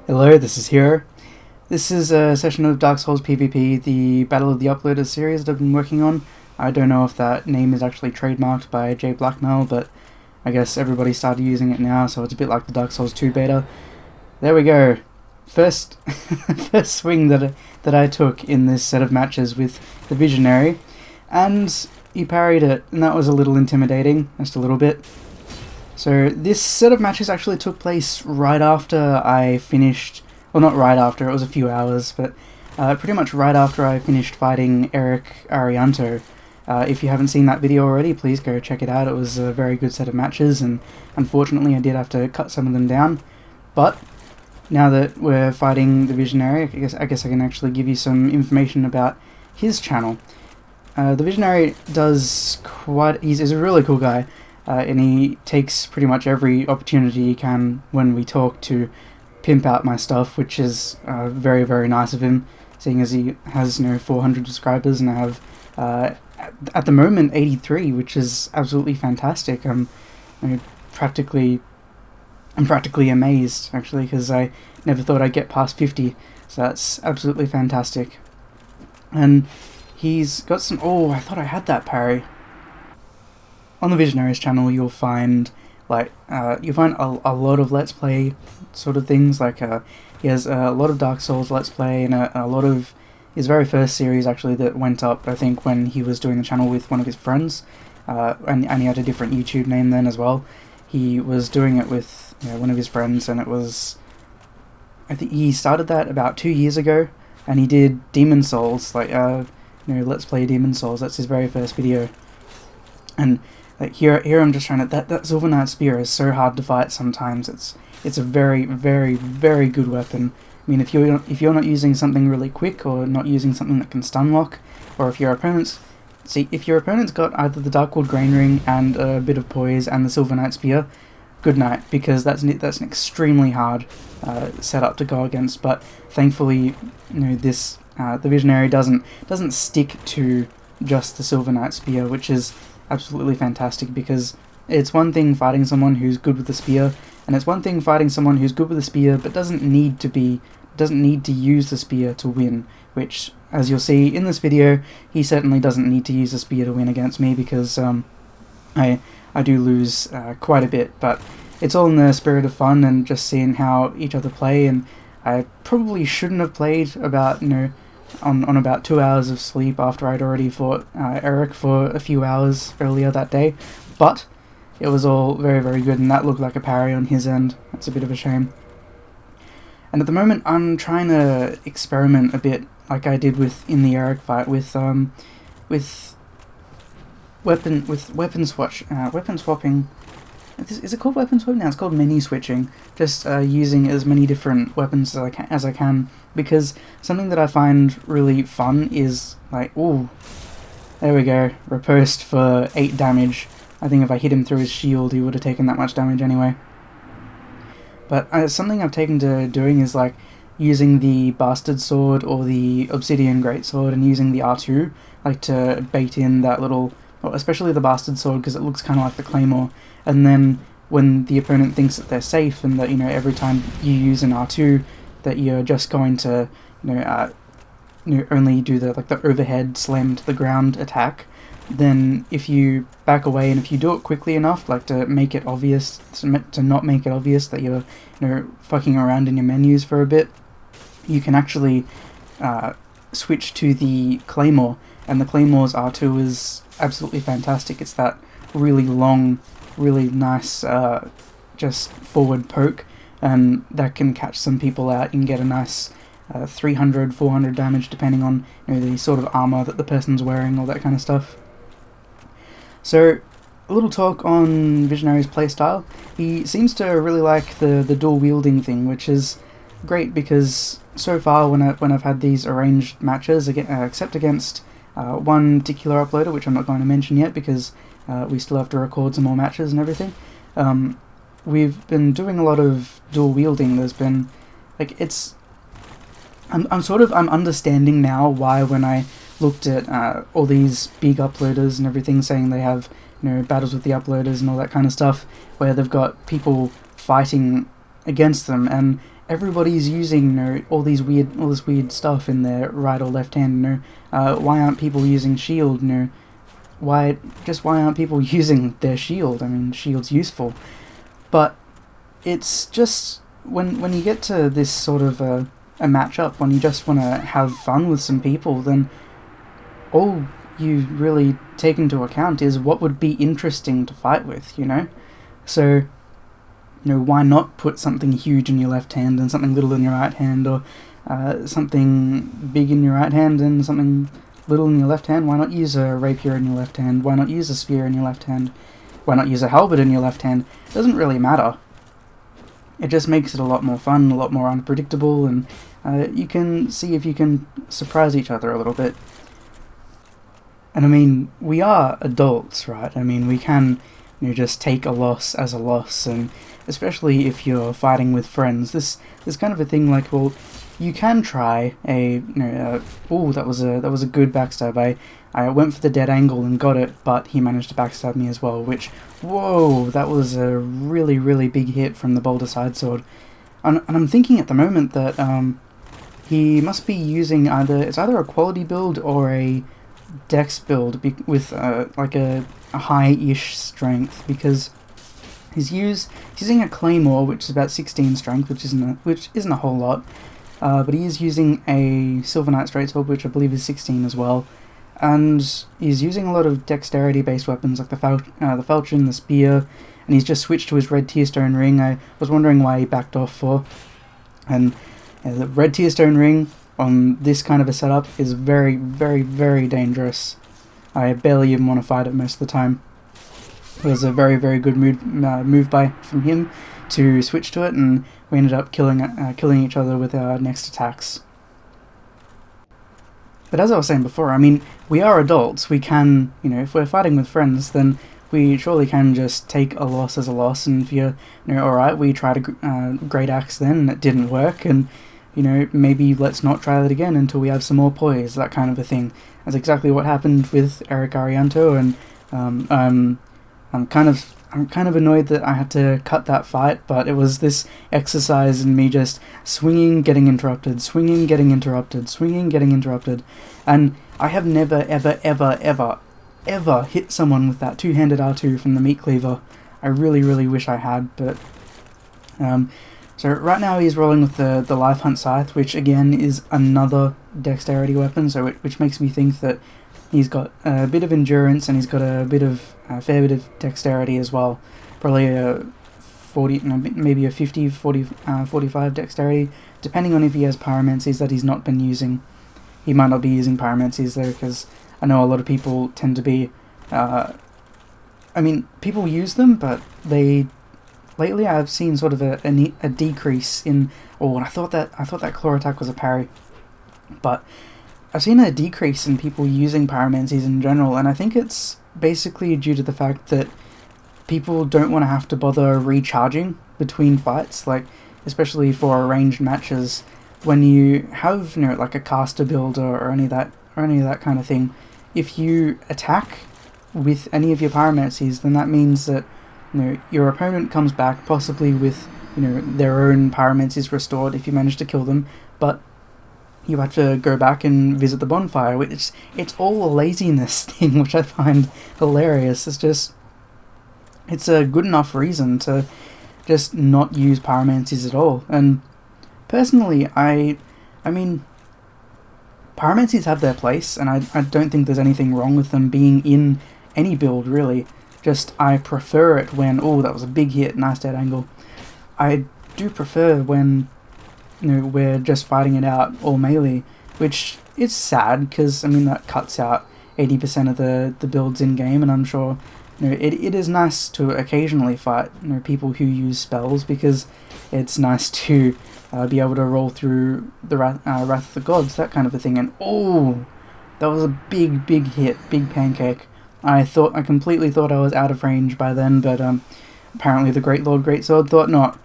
Hello, this is Hero. This is a session of Dark Souls PvP, the Battle of the Uploaders series that I've been working on. I don't know if that name is actually trademarked by J Blackmail, but I guess everybody started using it now, so it's a bit like the Dark Souls 2 beta. There we go. First swing that I took in this set of matches with the Visionary, and he parried it, and that was a little intimidating, just a little bit. So this set of matches actually took place right after I finished, well, not right after, it was a few hours, but pretty much right after I finished fighting Eric Arianto. If you haven't seen that video already, please go check it out. It was a very good set of matches, and unfortunately I did have to cut some of them down. But now that we're fighting the Visionary, I guess I can actually give you some information about his channel. The Visionary does he's a really cool guy. And he takes pretty much every opportunity he can when we talk to pimp out my stuff, which is very, very nice of him, seeing as he has 400 subscribers and I have at the moment 83, which is absolutely fantastic. I'm practically amazed, actually, because I never thought I'd get past 50, so that's absolutely fantastic. And he's got some... Oh, I thought I had that parry. On the Visionary's channel, you'll find a lot of Let's Play sort of things. Like he has a lot of Dark Souls Let's Play and a lot of his very first series actually that went up, I think, when he was doing the channel with one of his friends, and he had a different YouTube name then as well. He was doing it with one of his friends, and it was, I think he started that about 2 years ago, and he did Demon Souls, Let's Play Demon Souls. That's his very first video, and here I'm just trying to... That Silver Knight Spear is so hard to fight sometimes. It's a very, very, very good weapon. I mean, if you're not using something really quick, or not using something that can stun lock, or if your opponent's got either the Darkwood Grain Ring and a bit of poise and the Silver Knight Spear, good night, because that's an extremely hard setup to go against. But thankfully, the Visionary doesn't stick to just the Silver Knight Spear, which is absolutely fantastic, because it's one thing fighting someone who's good with the spear, and it's one thing fighting someone who's good with the spear but doesn't need to use the spear to win, which, as you'll see in this video, he certainly doesn't need to use the spear to win against me, because I do lose quite a bit. But it's all in the spirit of fun and just seeing how each other play, and I probably shouldn't have played about on about 2 hours of sleep after I'd already fought Eric for a few hours earlier that day, but it was all very, very good, and that looked like a parry on his end. That's a bit of a shame. And at the moment I'm trying to experiment a bit, like I did in the Eric fight, with weapon swapping. Is it called weapon swapping? No, it's called menu switching. Just using as many different weapons as I can, because something that I find really fun is ooh, there we go, riposte for 8 damage. I think if I hit him through his shield, he would have taken that much damage anyway. But something I've taken to doing is using the Bastard Sword or the Obsidian Greatsword, and using the R2 to bait in that little... Well, especially the Bastard Sword, because it looks kind of like the Claymore, and then when the opponent thinks that they're safe, and that every time you use an R2 that you're just going to only do the overhead slam to the ground attack, then if you back away and if you do it quickly enough, to make it obvious, to not make it obvious that you're fucking around in your menus for a bit, you can actually switch to the Claymore, and the Claymore's R2 is absolutely fantastic. It's that really long, really nice just forward poke, and that can catch some people out. You can get a nice 300, 400 damage depending on the sort of armor that the person's wearing, all that kind of stuff. So, a little talk on Visionary's playstyle. He seems to really like the dual wielding thing, which is great, because so far when I've had these arranged matches, except against one particular uploader, which I'm not going to mention yet because we still have to record some more matches and everything, we've been doing a lot of dual wielding. There's been I'm understanding now why, when I looked at all these big uploaders and everything saying they have battles with the uploaders and all that kind of stuff, where they've got people fighting against them, and everybody's using all this weird stuff in their right or left hand. Why aren't people using shield? Why aren't people using their shield? I mean, shield's useful, but it's just when you get to this sort of a matchup, when you just want to have fun with some people, then all you really take into account is what would be interesting to fight with, So, why not put something huge in your left hand and something little in your right hand, or something big in your right hand and something little in your left hand? Why not use a rapier in your left hand? Why not use a spear in your left hand? Why not use a halberd in your left hand? It doesn't really matter. It just makes it a lot more fun, a lot more unpredictable, and you can see if you can surprise each other a little bit. And I mean, we are adults, right? I mean, we can just take a loss as a loss, and especially if you're fighting with friends, this kind of a thing, like, well, you can try that was a good backstab. I went for the dead angle and got it, but he managed to backstab me as well, which, whoa, that was a really, really big hit from the Boulder Side Sword. And I'm thinking at the moment that he must be using either a quality build or a dex build with like a high-ish strength, because he's using a claymore, which is about 16 strength, which isn't a whole lot, but he is using a Silver Knight Straight-Sword, which I believe is 16 as well, and he's using a lot of dexterity-based weapons like the falchion, the spear, and he's just switched to his red tearstone ring. I was wondering why he backed off for, and the red tearstone ring on this kind of a setup is very, very, very dangerous. I barely even want to fight it most of the time. It was a very, very good move from him to switch to it, and we ended up killing each other with our next attacks. But as I was saying before, I mean, we are adults. We can, if we're fighting with friends, then we surely can just take a loss as a loss, and if you're, alright, we tried a great axe then, and it didn't work, and maybe let's not try that again until we have some more poise, that kind of a thing. That's exactly what happened with Eric Arianto, and I'm kind of annoyed that I had to cut that fight, but it was this exercise in me just swinging, getting interrupted, swinging, getting interrupted, swinging, getting interrupted, and I have never, ever, ever, ever, ever hit someone with that two-handed R2 from the Meat Cleaver. I really, really wish I had, but so right now he's rolling with the Life Hunt Scythe, which again is another dexterity weapon, so which makes me think that he's got a bit of endurance and he's got a fair bit of dexterity as well. Probably a 40, maybe a 50, 40, 45 dexterity, depending on if he has pyromancies that he's not been using. He might not be using pyromancies though, because I know a lot of people tend to be, people use them, but lately I've seen sort of a decrease in, I thought that claw attack was a parry, but I've seen a decrease in people using pyromancies in general, and I think it's basically due to the fact that people don't want to have to bother recharging between fights, like especially for arranged matches. When you have like a caster build or any of that kind of thing, if you attack with any of your pyromancies, then that means that your opponent comes back possibly with their own pyromancies restored if you manage to kill them, but you have to go back and visit the bonfire, which it's all a laziness thing, which I find hilarious. It's a good enough reason to just not use pyromancies at all. And personally, I mean, pyromancies have their place, and I don't think there's anything wrong with them being in any build, really. Just, I prefer it when, that was a big hit, nice dead angle. I do prefer when, we're just fighting it out all melee, which is sad, because, that cuts out 80% of the builds in-game, and I'm sure, it is nice to occasionally fight, people who use spells, because it's nice to be able to roll through the Wrath of the Gods, that kind of a thing, and that was a big, big hit, big pancake. I completely thought I was out of range by then, but apparently the Great Lord Greatsword thought not.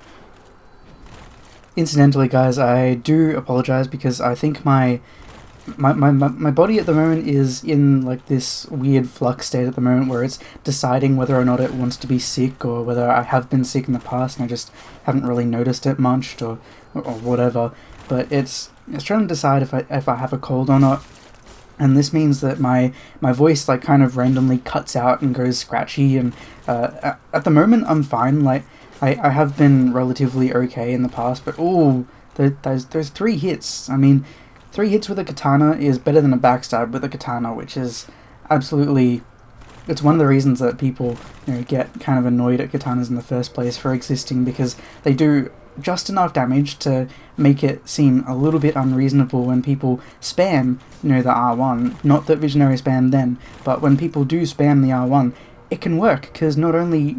Incidentally, guys, I do apologize because I think my my body at the moment is in like this weird flux state at the moment where it's deciding whether or not it wants to be sick, or whether I have been sick in the past and I just haven't really noticed it much, or whatever. But it's trying to decide if I have a cold or not. And this means that my voice like kind of randomly cuts out and goes scratchy, and at the moment I'm fine. Like I have been relatively okay in the past, but those 3 hits. I mean, 3 hits with a katana is better than a backstab with a katana, which is absolutely... It's one of the reasons that people, get kind of annoyed at katanas in the first place for existing, because they do just enough damage to make it seem a little bit unreasonable when people spam, the R1. Not that Visionary spam then, but when people do spam the R1, it can work, because not only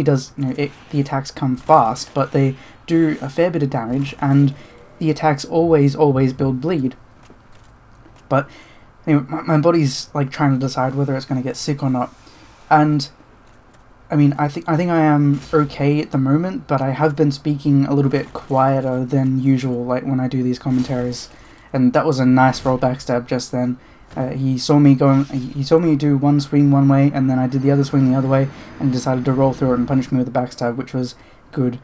does the attacks come fast, but they do a fair bit of damage, and the attacks always build bleed. But my body's like trying to decide whether it's going to get sick or not, and I mean, I think I am okay at the moment, but I have been speaking a little bit quieter than usual, like when I do these commentaries, and that was a nice roll backstab just then. He saw me do one swing one way, and then I did the other swing the other way, and decided to roll through it and punish me with a backstab, which was good.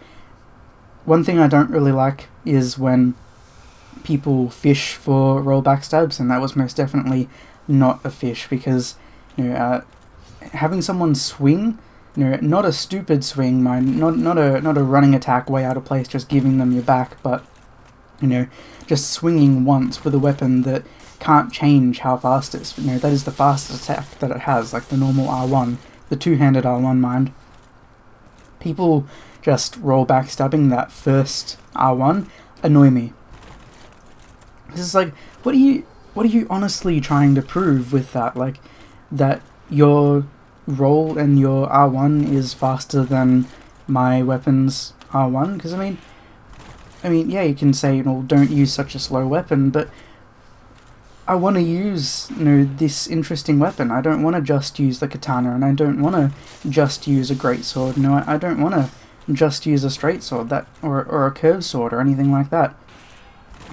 One thing I don't really like is when people fish for roll backstabs, and that was most definitely not a fish, because having someone swing, not a stupid swing, not a running attack way out of place, just giving them your back, but just swinging once with a weapon that can't change how fast it's. That is the fastest attack that it has, like the normal R1, the two-handed R1, mind. People just roll backstabbing that first R1 annoy me. This is like, what are you honestly trying to prove with that? Like, that your roll and your R1 is faster than my weapon's R1? Because I mean, yeah, you can say, don't use such a slow weapon, but I want to use, this interesting weapon. I don't want to just use the katana, and I don't want to just use a greatsword. I don't want to just use a straight sword or a curved sword or anything like that.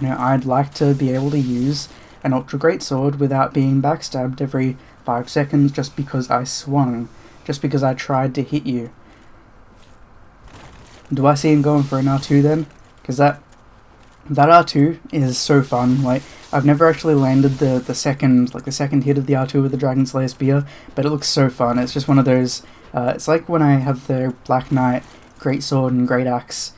I'd like to be able to use an ultra greatsword without being backstabbed every 5 seconds just because I swung, just because I tried to hit you. Do I see him going for an R2 then? Because that R2 is so fun. Like, I've never actually landed the second hit of the R2 with the Dragon Slayer Spear, but it looks so fun. It's just one of those, it's like when I have the Black Knight Greatsword and Great Axe,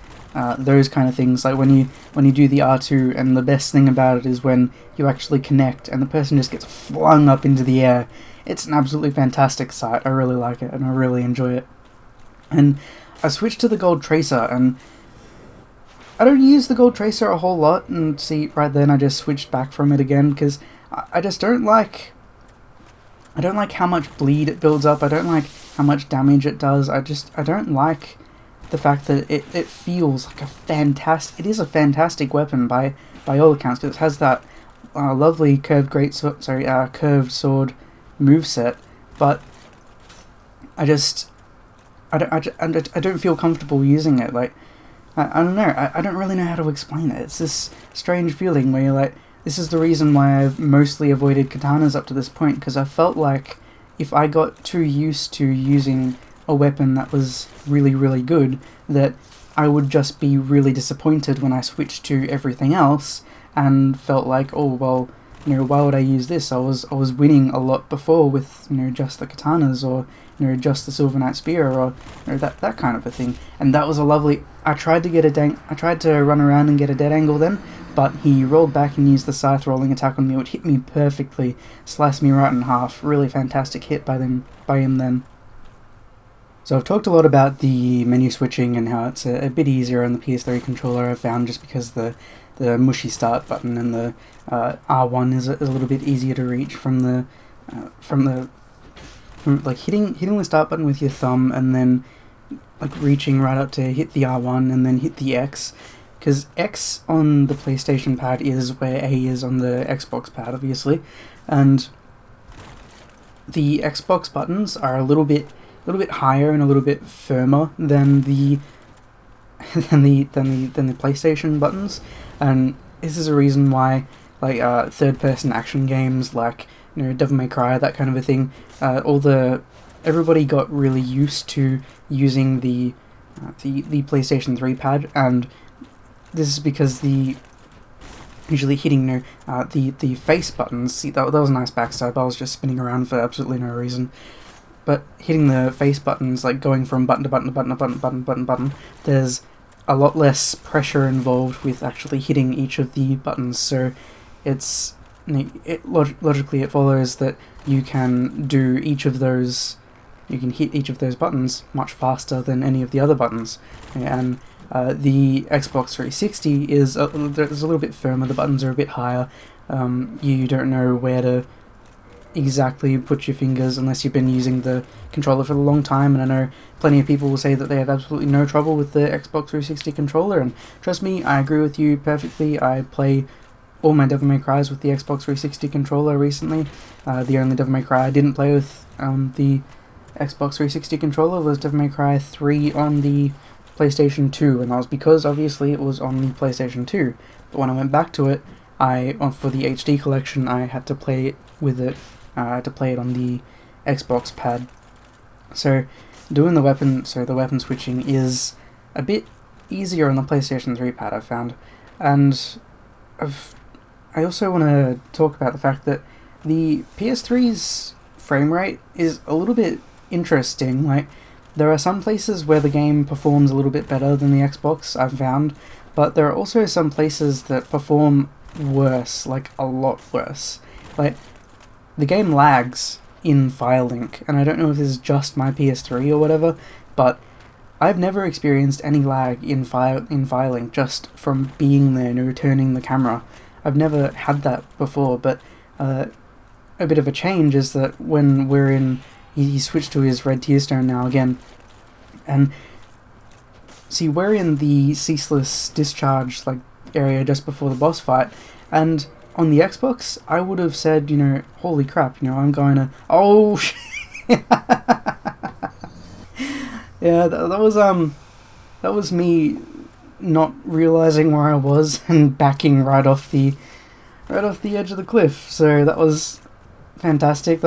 those kind of things, like when you do the R2, and the best thing about it is when you actually connect and the person just gets flung up into the air. It's an absolutely fantastic sight. I really like it, and I really enjoy it. And I switched to the Gold Tracer, and I don't use the Gold Tracer a whole lot, and see, right then I just switched back from it again, because I just don't like how much bleed it builds up. I don't like how much damage it does. I don't like the fact that it feels like it is a fantastic weapon by all accounts, because it has that lovely curved sword moveset, but I don't feel comfortable using it. Like, I don't know, I don't really know how to explain it. It's this strange feeling where you're like, this is the reason why I've mostly avoided katanas up to this point, because I felt like if I got too used to using a weapon that was really, really good, that I would just be really disappointed when I switched to everything else, and felt like, oh well, why would I use this? I was winning a lot before with just the katanas, or just the Silver Knight Spear, or that kind of a thing. And that was a lovely. I tried to run around and get a dead angle then, but he rolled back and used the scythe rolling attack on me, which hit me perfectly, sliced me right in half. Really fantastic hit by him then. So I've talked a lot about the menu switching and how it's a bit easier on the PS3 controller, I've found, just because the mushy start button and the R1 is a little bit easier to reach from like hitting the start button with your thumb, and then like reaching right up to hit the R1 and then hit the X, because X on the PlayStation pad is where A is on the Xbox pad, obviously, and the Xbox buttons are a little bit higher and a little bit firmer than the PlayStation buttons, and this is a reason why like third-person action games, like Devil May Cry, that kind of a thing. Everybody got really used to using the PlayStation 3 pad, and this is because usually hitting the face buttons. See, that was a nice backstab. I was just spinning around for absolutely no reason. But hitting the face buttons, like going from button to button to button to button, there's a lot less pressure involved with actually hitting each of the buttons. So logically it follows that you can do each of those. You can hit each of those buttons much faster than any of the other buttons, and the Xbox 360 is a little bit firmer. The buttons are a bit higher. You don't know where to exactly put your fingers unless you've been using the controller for a long time, and I know plenty of people will say that they have absolutely no trouble with the Xbox 360 controller, and trust me, I agree with you perfectly. I play all my Devil May Cries with the Xbox 360 controller recently. The only Devil May Cry I didn't play with the Xbox 360 controller was Devil May Cry 3 on the PlayStation 2, and that was because obviously it was on the PlayStation 2. But when I went back to it, for the HD collection, I had to play it with it. I had to play it on the Xbox pad. So doing the weapon switching is a bit easier on the PlayStation 3 pad, I've found. And I also want to talk about the fact that the PS3's frame rate is a little bit interesting. Like, there are some places where the game performs a little bit better than the Xbox, I've found, but there are also some places that perform worse, like a lot worse. Like, the game lags in Firelink, and I don't know if this is just my PS3 or whatever, but I've never experienced any lag in Firelink just from being there and returning the camera. I've never had that before, but a bit of a change is that when we're in... He switched to his red tear stone now again, and see, we're in the Ceaseless Discharge area just before the boss fight, and on the Xbox, I would have said, holy crap, I'm going to... Oh, yeah, that was me not realizing where I was and backing right off the edge of the cliff. So that was fantastic.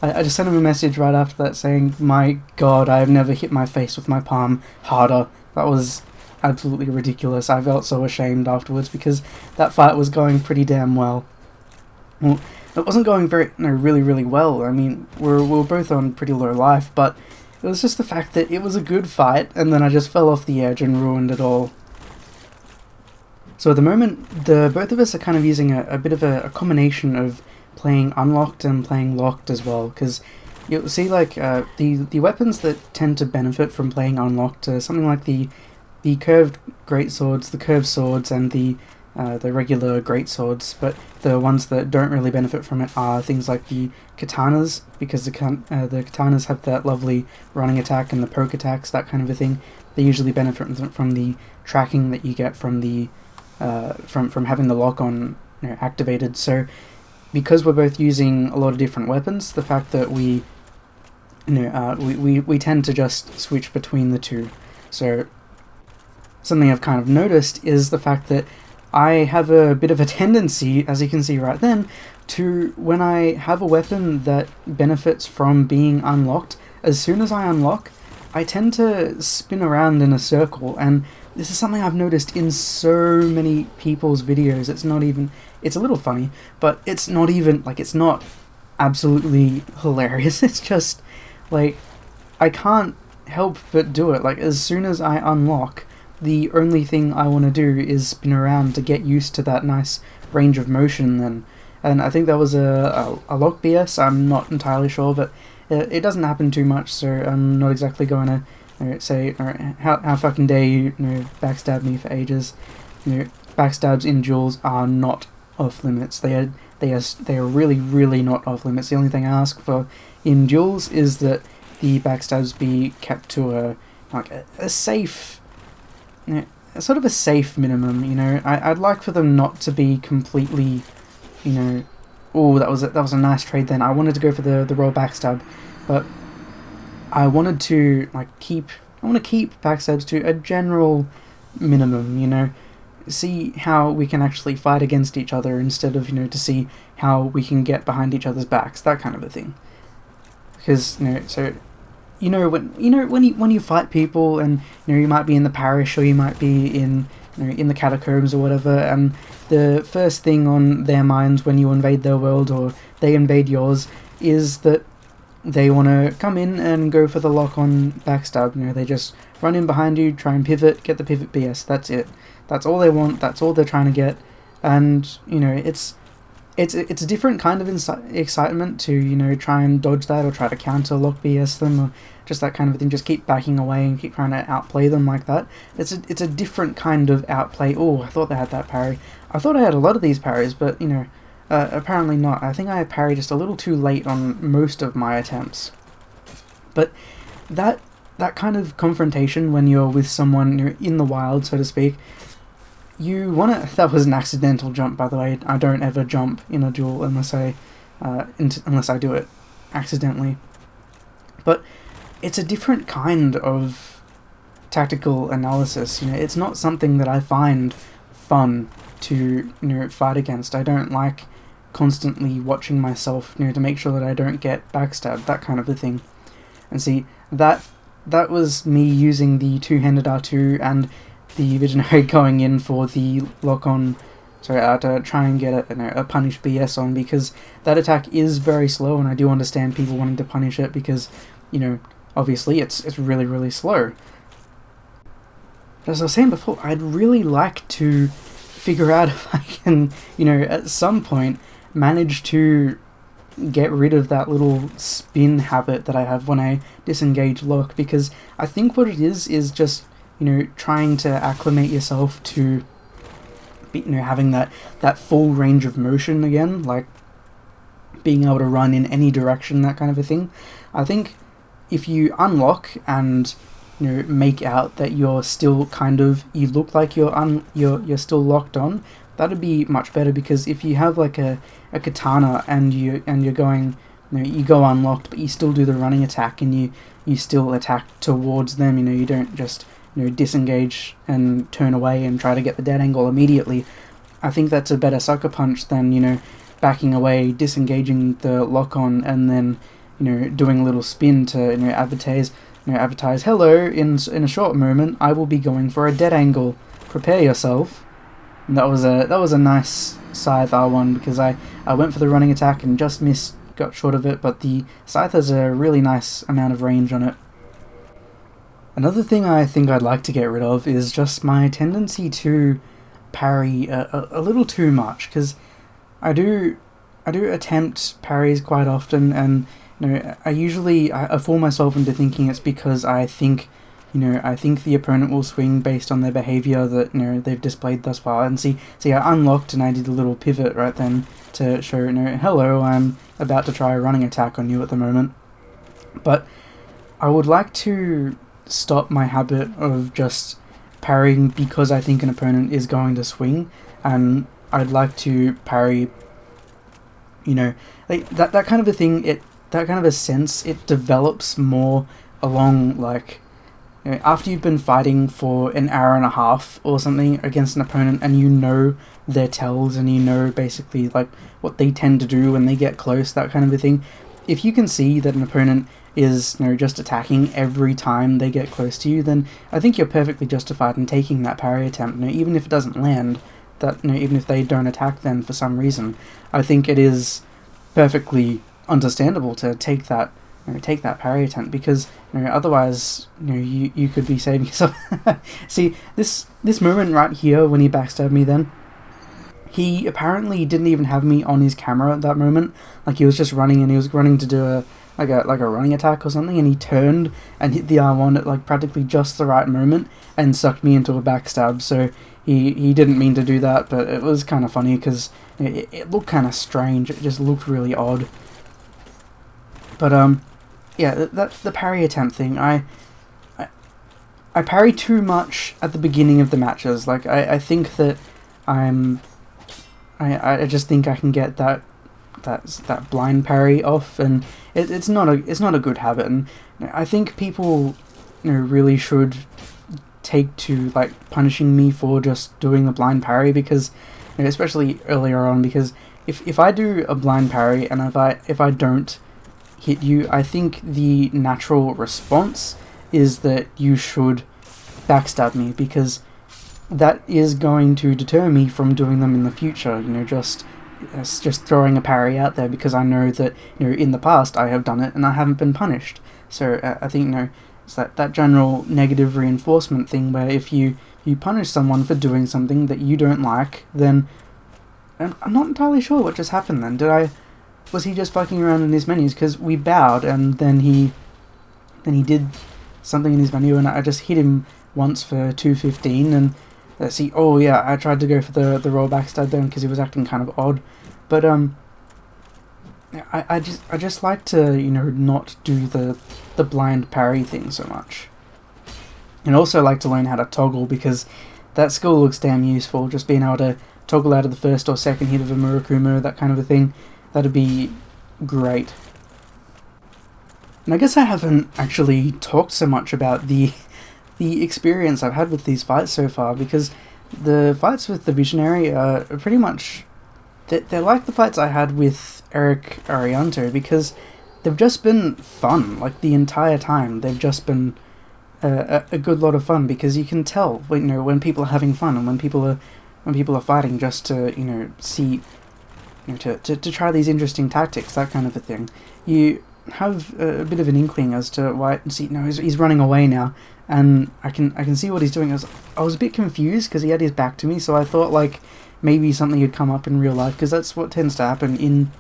I just sent him a message right after that saying, my god, I have never hit my face with my palm harder. That was absolutely ridiculous. I felt so ashamed afterwards because that fight was going pretty damn well. Well, it wasn't going really, really well. I mean, we were both on pretty low life, but it was just the fact that it was a good fight, and then I just fell off the edge and ruined it all. So at the moment, both of us are kind of using a bit of a combination of playing unlocked and playing locked as well, because you'll see the weapons that tend to benefit from playing unlocked are something like the curved greatswords, the curved swords, and the regular greatswords, but the ones that don't really benefit from it are things like the katanas, because the katanas have that lovely running attack and the poke attacks, that kind of a thing. They usually benefit from the tracking that you get from the from having the lock on activated. So because we're both using a lot of different weapons, the fact that we tend to just switch between the two. So something I've kind of noticed is the fact that I have a bit of a tendency, as you can see right then, to, when I have a weapon that benefits from being unlocked, as soon as I unlock, I tend to spin around in a circle, and this is something I've noticed in so many people's videos. It's a little funny, but it's not even, it's not absolutely hilarious. It's just, I can't help but do it. As soon as I unlock, the only thing I want to do is spin around to get used to that nice range of motion then. And I think that was a lock BS, I'm not entirely sure, but it doesn't happen too much, so I'm not exactly going to say, how fucking dare you, backstab me for ages. Backstabs in duels are not off limits. They are really, really not off limits. The only thing I ask for in duels is that the backstabs be kept to a safe... sort of a safe minimum, I'd like for them not to be completely, oh, that was a nice trade then. I wanted to go for the roll backstab, but I wanted to keep backstabs to a general minimum, see how we can actually fight against each other instead of, to see how we can get behind each other's backs, that kind of a thing. Because, so, when you fight people, and, you might be in the parish, or you might be in the catacombs or whatever, and the first thing on their minds when you invade their world, or they invade yours, is that they want to come in and go for the lock-on backstab. They just run in behind you, try and pivot, get the pivot BS, that's it. That's all they want, that's all they're trying to get, and, it's a different kind of excitement to, try and dodge that, or try to counter lock BS them, or just that kind of thing, just keep backing away and keep trying to outplay them like that. It's a different kind of outplay. Oh, I thought they had that parry. I thought I had a lot of these parries, but, apparently not. I think I parried just a little too late on most of my attempts. But that kind of confrontation when you're with someone, you're in the wild, so to speak, you want to... That was an accidental jump, by the way. I don't ever jump in a duel unless I do it accidentally. But it's a different kind of tactical analysis. It's not something that I find fun to, fight against. I don't like constantly watching myself, to make sure that I don't get backstabbed, that kind of a thing. And see, that was me using the two-handed R2 and the Visionary going in for the lock-on, to try and get a punish BS on, because that attack is very slow, and I do understand people wanting to punish it because, obviously it's really, really slow. But as I was saying before, I'd really like to figure out if I can, at some point manage to get rid of that little spin habit that I have when I disengage lock, because I think what it is just, trying to acclimate yourself to, having that full range of motion again, like being able to run in any direction, that kind of a thing. I think if you unlock and, make out that you're still you look like you're still locked on, that'd be much better, because if you have like a katana and you're going, you go unlocked, but you still do the running attack and you still attack towards them, you don't just, disengage and turn away and try to get the dead angle immediately. I think that's a better sucker punch than, backing away, disengaging the lock on, and then, doing a little spin to, advertise, hello, in a short moment, I will be going for a dead angle. Prepare yourself. And that was a nice scythe R1, because I went for the running attack and just missed, got short of it, but the scythe has a really nice amount of range on it. Another thing I think I'd like to get rid of is just my tendency to parry a little too much, because I do attempt parries quite often, and I fool myself into thinking it's because I think the opponent will swing based on their behavior that they've displayed thus far. And see, I unlocked and I did a little pivot right then to show hello, I'm about to try a running attack on you at the moment. But I would like to stop my habit of just parrying because I think an opponent is going to swing, and I'd like to parry, like that kind of a thing. That kind of a sense, it develops more along, like, after you've been fighting for an hour and a half or something against an opponent, and their tells, and basically like what they tend to do when they get close, that kind of a thing. If you can see that an opponent is just attacking every time they get close to you, then I think you're perfectly justified in taking that parry attempt, even if it doesn't land, that even if they don't attack then for some reason. I think it is perfectly understandable to take that parry attempt, because otherwise you could be saving yourself. See, this moment right here when he backstabbed me, then he apparently didn't even have me on his camera at that moment. Like, he was just running, and he was running to do a running attack or something, and he turned and hit the R1 at like practically just the right moment and sucked me into a backstab. So he didn't mean to do that, but it was kind of funny because it looked kind of strange. It just looked really odd. But yeah, the parry attempt thing, I parry too much at the beginning of the matches. Like, I think that I just think I can get that blind parry off, and it's not a good habit. And I think people really should take to like punishing me for just doing the blind parry, because especially earlier on, because if I do a blind parry and if I don't hit you, I think the natural response is that you should backstab me, because that is going to deter me from doing them in the future. Just throwing a parry out there, because I know that in the past I have done it and I haven't been punished. So I think it's that general negative reinforcement thing, where if you punish someone for doing something that you don't like, then I'm not entirely sure what just happened then. Was he just fucking around in his menus? Because we bowed and then he did something in his menu, and I just hit him once for 215, and I tried to go for the roll backstab then because he was acting kind of odd. But I just like to not do the blind parry thing so much, and also like to learn how to toggle, because that skill looks damn useful. Just being able to toggle out of the first or second hit of a Murakumo, that kind of a thing, that'd be great. And I guess I haven't actually talked so much about the experience I've had with these fights so far, because the fights with the Visionary are pretty much... They're like the fights I had with Eric Arianto, because they've just been fun, like the entire time. They've just been a good lot of fun, because you can tell when people are having fun and when people are fighting, just to see to try these interesting tactics, that kind of a thing. You have a bit of an inkling as to why. See, no, he's running away now, and I can see what he's doing. I was a bit confused because he had his back to me, so I thought like maybe something had come up in real life, because that's what tends to happen in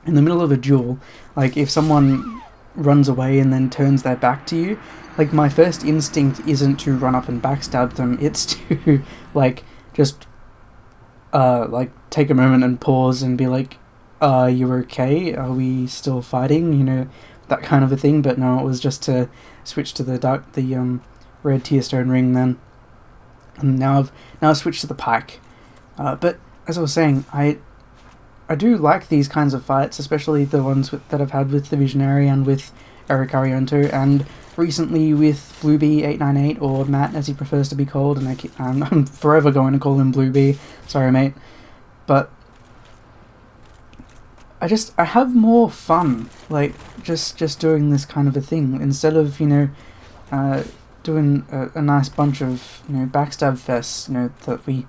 the middle of a duel. Like if someone runs away and then turns their back to you, like my first instinct isn't to run up and backstab them, it's to like just like take a moment and pause and be like, you okay? Are we still fighting? That kind of a thing. But no, it was just to switch to the red Tearstone ring then. And now I've switched to the pike. But as I was saying, I do like these kinds of fights, especially the ones that I've had with the Visionary and with Eric Arianto, and recently with Bluebee898, or Matt as he prefers to be called, and I'm forever going to call him Bluebee. Sorry, mate. But I have more fun, like just doing this kind of a thing, instead of doing a nice bunch of backstab fests that we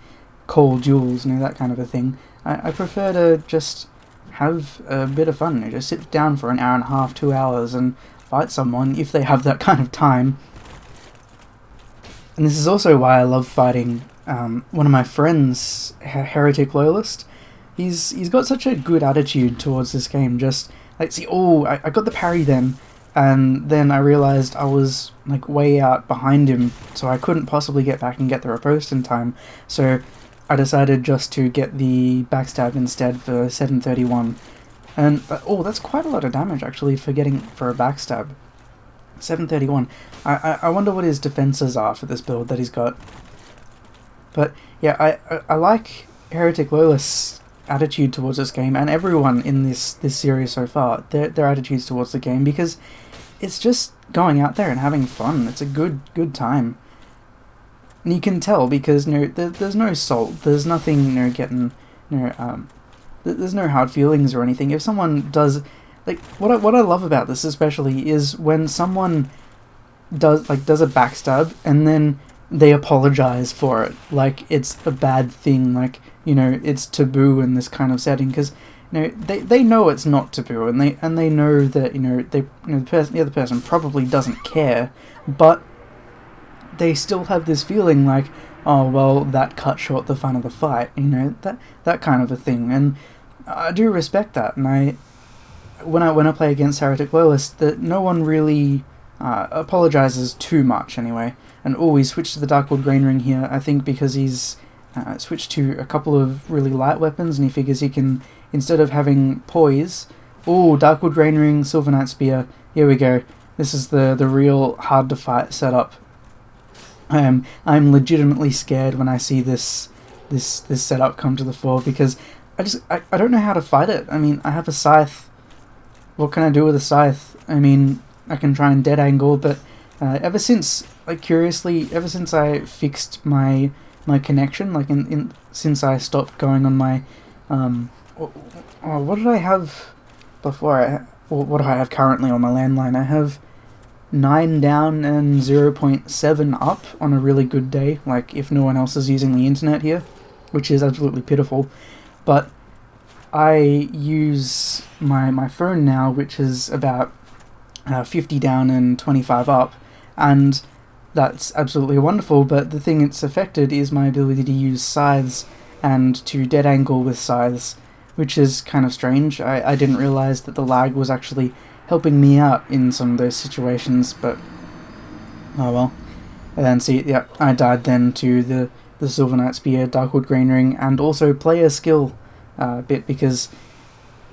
call duels, that kind of a thing. I prefer to just have a bit of fun, just sit down for an hour and a half, 2 hours, and fight someone if they have that kind of time. And this is also why I love fighting one of my friends, Heretic Loyalist. He's got such a good attitude towards this game. Just like, I got the parry then, and then I realized I was like way out behind him, so I couldn't possibly get back and get the riposte in time. So I decided just to get the backstab instead for 731. And that's quite a lot of damage actually for a backstab. 731. I wonder what his defenses are for this build that he's got. But yeah, I like Heretic Loyalist's attitude towards this game, and everyone in this series so far, their attitudes towards the game, because it's just going out there and having fun. It's a good time. And you can tell because there's no salt, there's nothing getting there's no hard feelings or anything. If someone does, like, what I love about this especially is when someone does a backstab and then they apologize for it, like it's a bad thing, like it's taboo in this kind of setting, because they know it's not taboo, and they know that the other person probably doesn't care, but they still have this feeling like, oh well, that cut short the fun of the fight, that kind of a thing. And I do respect that, and when I play against Heretic Loyalist, that no one really apologizes too much anyway. And we switched to the Darkwood Grain Ring here, I think because he's switched to a couple of really light weapons, and he figures he can, instead of having poise, Darkwood Grain Ring, Silver Knight Spear, here we go. This is the real hard to fight setup. I'm legitimately scared when I see this setup come to the fore, because I don't know how to fight it. I mean, I have a scythe. What can I do with a scythe? I mean, I can try and dead angle, but ever since, like, curiously, ever since I fixed my connection, like since I stopped going on my what did I have before? What do I have currently on my landline? I have 9 down and 0.7 up on a really good day, like if no one else is using the internet here, which is absolutely pitiful. But I use my phone now, which is about 50 down and 25 up, and that's absolutely wonderful. But the thing it's affected is my ability to use scythes and to dead angle with scythes, which is kind of strange. I didn't realize that the lag was actually helping me out in some of those situations, but oh well. And see, yeah, I died then to the Silver Knight Spear, Darkwood Green Ring, and also player skill bit, because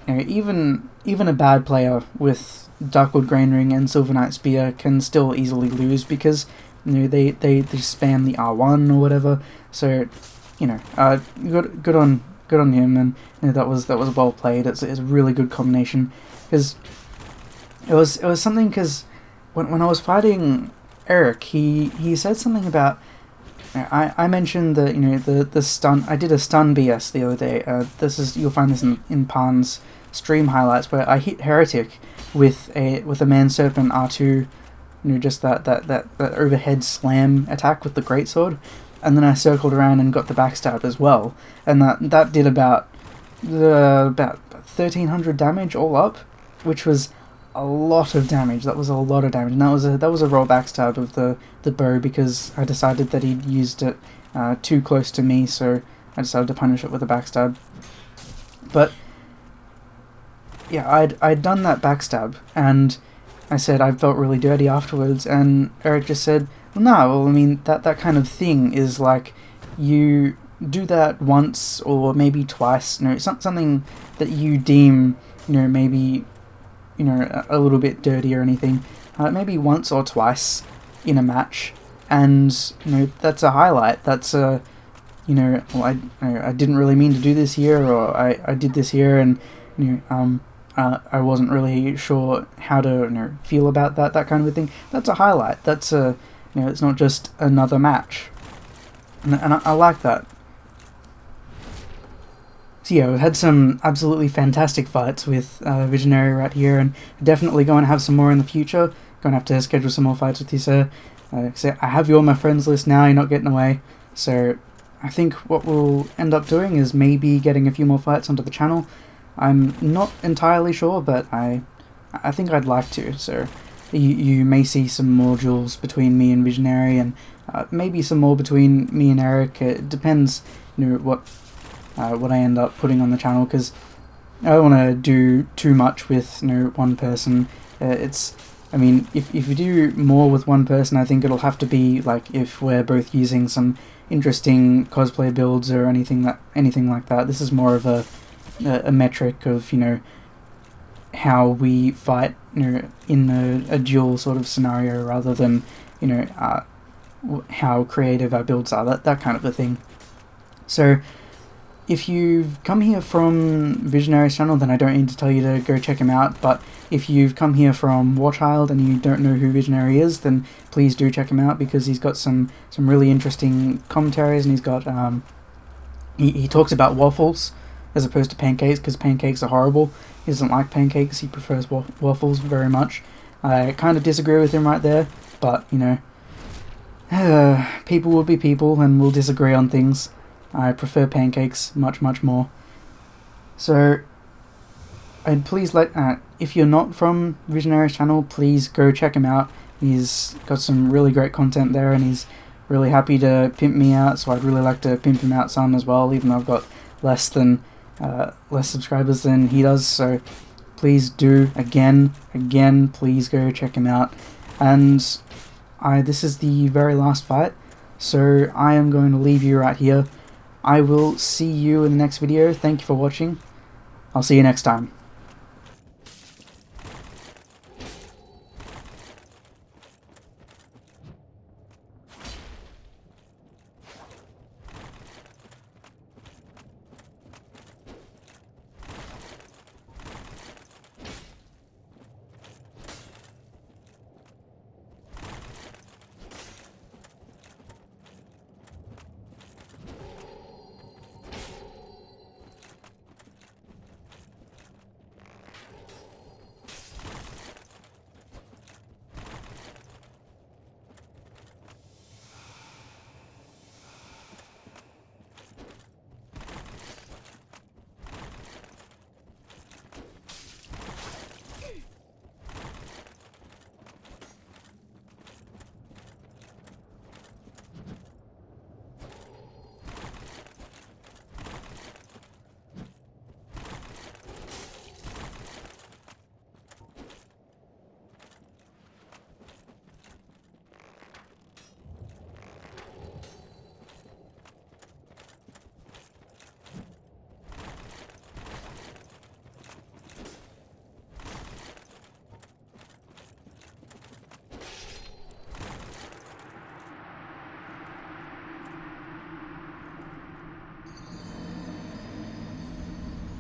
you know, even a bad player with Darkwood Green Ring and Silver Knight Spear can still easily lose, because you know they spam the R1 or whatever. So you know, good on him, and you know, that was well played. It's a really good combination, because it was something, because when I was fighting Eric, he said something about, I mentioned that, you know, the stun. I did a stun BS the other day. You'll find this in Pan's stream highlights, where I hit Heretic with a Man Serpent R2, you know, just that overhead slam attack with the greatsword, and then I circled around and got the backstab as well, and that did about 1,300 damage all up, which was a lot of damage. That was a lot of damage, and that was a raw backstab of the bow, because I decided that he'd used it too close to me, so I decided to punish it with a backstab. But yeah, I'd done that backstab, and I said I felt really dirty afterwards, and Eric just said, well, no, well, I mean, that kind of thing is like, you do that once or maybe twice, you know, something that you deem, you know, maybe, you know, a little bit dirty or anything, maybe once or twice in a match, and you know, that's a highlight. That's a, you know, well, I didn't really mean to do this here, or I did this here, and you know, I wasn't really sure how to, you know, feel about that kind of a thing. That's a highlight. That's a, you know, it's not just another match, and I like that. So yeah, we've had some absolutely fantastic fights with Visionary right here, and definitely going to have some more in the future. Going to have to schedule some more fights with you, sir. So I have you on my friends list now, you're not getting away. So I think what we'll end up doing is maybe getting a few more fights onto the channel. I'm not entirely sure, but I think I'd like to. So you may see some more duels between me and Visionary, and maybe some more between me and Eric. It depends, you know, what I end up putting on the channel, because I don't want to do too much with, you know, one person. I mean, if you do more with one person, I think it'll have to be like if we're both using some interesting cosplay builds or anything like that. This is more of a metric of, you know, how we fight, you know, in a duel sort of scenario, rather than, you know, how creative our builds are, that kind of a thing. So if you've come here from Visionary's channel, then I don't need to tell you to go check him out, but if you've come here from Warchild and you don't know who Visionary is, then please do check him out, because he's got some really interesting commentaries, and he's got, he talks about waffles as opposed to pancakes, because pancakes are horrible. He doesn't like pancakes, he prefers waffles very much. I kind of disagree with him right there, but, you know, people will be people, and we'll disagree on things. I prefer pancakes much more. So I'd please if you're not from Visionary's channel, please go check him out. He's got some really great content there, and he's really happy to pimp me out, so I'd really like to pimp him out some as well, even though I've got less subscribers than he does. So please do, again, please go check him out. And this is the very last fight, so I am going to leave you right here. I will see you in the next video. Thank you for watching. I'll see you next time.